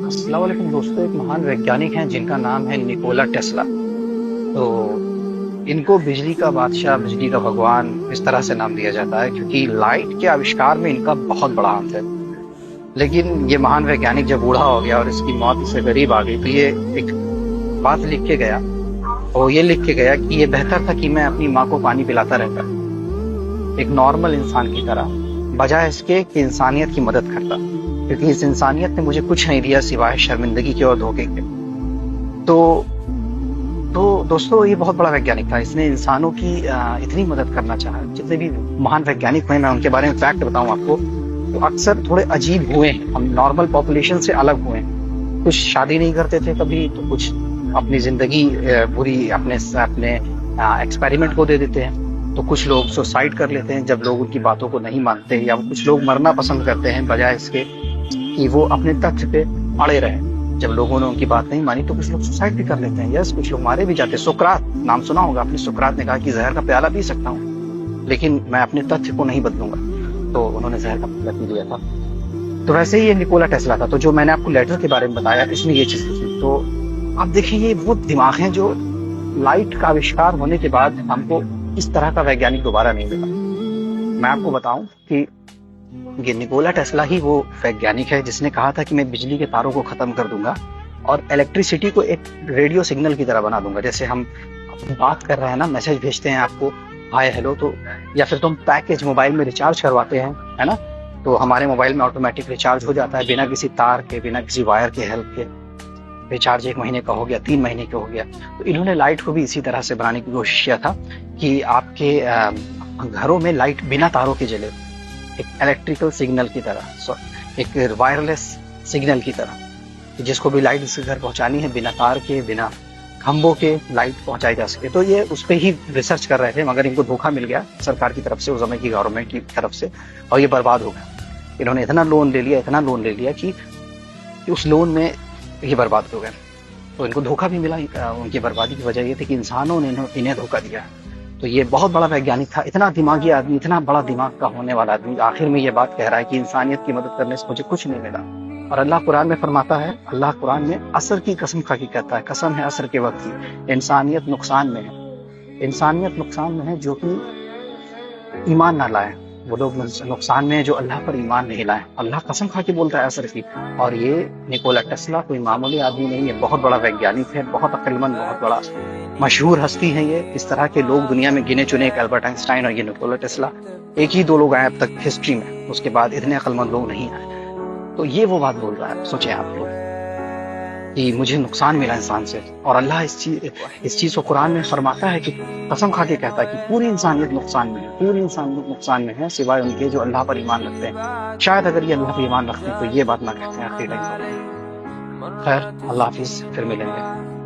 अस्सलाम वालेकुम दोस्तों, एक महान वैज्ञानिक हैं जिनका नाम है निकोला टेस्ला। तो इनको बिजली का बादशाह, बिजली का भगवान इस तरह से नाम दिया जाता है क्योंकि लाइट के आविष्कार में इनका बहुत बड़ा हाथ है। लेकिन ये महान वैज्ञानिक जब बूढ़ा हो गया और इसकी मौत इससे करीब आ गई तो ये एक बात लिख के गया, और ये लिख के गया कि ये बेहतर था कि मैं अपनी माँ को पानी पिलाता रहता एक नॉर्मल इंसान की तरह, बजाय इसके कि इंसानियत की मदद करता, क्योंकि इस इंसानियत ने मुझे कुछ नहीं दिया सिवाय शर्मिंदगी के और धोखे के। तो तो दोस्तों, ये बहुत बड़ा वैज्ञानिक था। इसने इंसानों की इतनी मदद करना चाहा। जितने भी महान वैज्ञानिक हुए, मैं उनके बारे में फैक्ट बताऊं आपको, तो अक्सर थोड़े अजीब हुए हैं। हम नॉर्मल पॉपुलेशन से अलग हुए हैं। कुछ शादी नहीं करते थे कभी, तो कुछ अपनी जिंदगी पूरी अपने अपने एक्सपेरिमेंट को दे देते हैं। तो कुछ लोग सुसाइड कर लेते हैं जब लोग उनकी बातों को नहीं मानते, या कुछ लोग मरना पसंद करते हैं बजाय इसके कि वो अपने तथ्य पे अड़े रहे। जब लोगों ने उनकी बात नहीं मानी तो कुछ लोग सुसाइड भी कर लेते हैं। यस, कुछ लोग मारे भी जाते हैं। सुकरात नाम सुना होगा आपने। सुकरात ने कहा कि जहर का प्याला पी सकता हूँ, लेकिन मैं अपने तथ्य को नहीं बदलूंगा। तो उन्होंने जहर का प्याला पी लिया था। तो वैसे ही ये निकोला टेस्ला था। तो जो मैंने आपको लेटर के बारे में बताया, इसमें ये चीज थी। तो आप देखिए, ये वो दिमाग है जो लाइट का आविष्कार होने के बाद हमको इस तरह का वैज्ञानिक दोबारा नहीं मिला। मैं आपको बताऊं कि ये निकोला टेस्ला ही वो वैज्ञानिक है जिसने कहा था कि मैं बिजली के तारों को खत्म कर दूंगा और इलेक्ट्रिसिटी को एक रेडियो सिग्नल की तरह बना दूंगा। जैसे हम बात कर रहे हैं ना, मैसेज भेजते हैं आपको, हाय हेलो, तो या फिर तुम पैकेज मोबाइल में रिचार्ज करवाते हैं, है ना, तो हमारे मोबाइल में ऑटोमेटिक रिचार्ज हो जाता है बिना किसी तार के, बिना किसी वायर के हेल्प के। रिचार्ज 1 महीने का हो गया, 3 महीने का हो गया। तो इन्होंने लाइट को भी इसी तरह से बनाने की कोशिश किया था कि आपके घरों में लाइट बिना तारों के जले, एक इलेक्ट्रिकल सिग्नल की तरह, एक वायरलेस सिग्नल की तरह, जिसको भी लाइट इसके घर पहुंचानी है, बिना तार के, बिना खंभों के लाइट पहुंचाई जा सके। तो ये उस पर ही रिसर्च कर रहे थे, मगर इनको धोखा मिल गया सरकार की तरफ से, उस समय की गवर्नमेंट की तरफ से, और ये बर्बाद हो गया। इन्होंने इतना लोन ले लिया, इतना लोन ले लिया कि उस लोन में ये बर्बाद हो गए। तो इनको धोखा भी मिला। उनकी बर्बादी की वजह ये थी कि इंसानों ने इन्हें धोखा दिया। तो ये बहुत बड़ा वैज्ञानिक था, इतना दिमागी आदमी, इतना बड़ा दिमाग का होने वाला आदमी, आखिर में ये बात कह रहा है कि इंसानियत की मदद करने से मुझे कुछ नहीं मिला। और अल्लाह कुरान में फरमाता है, अल्लाह कुरान में असर की कसम खा के कहता है, कसम है असर के वक्त की, इंसानियत नुकसान में है। इंसानियत नुकसान में है जो कि ईमान ना लाए। वो लोग नुकसान में है जो अल्लाह पर ईमान नहीं लाए। अल्लाह कसम खा के बोलता है असर की। और ये निकोला टेस्ला कोई मामूली आदमी नहीं है, बहुत बड़ा वैज्ञानिक है, बहुत अक्लमंद, बहुत बड़ा मशहूर हस्ती है ये। इस तरह के लोग दुनिया में गिने चुने, एक अल्बर्ट आइंस्टाइन और ये निकोला टेस्ला, एक ही 2 लोग आए अब तक हिस्ट्री में, उसके बाद इतने अक्लमंद लोग नहीं आए। तो ये वो बात बोल रहा है। सोचे आप लोग कि मुझे नुकसान मिला इंसान से, और अल्लाह इस चीज को कुरान में फरमाता है कि कसम खा के कहता है कि पूरी इंसानियत नुकसान में है, पूरी इंसानियत नुकसान में है सिवाय उनके जो अल्लाह पर ईमान रखते हैं। शायद अगर ये अल्लाह पर ईमान रखते हैं तो ये बात ना कहते हैं आखिरी टाइम पर। खैर, अल्लाह हाफिज, फिर मिलेंगे।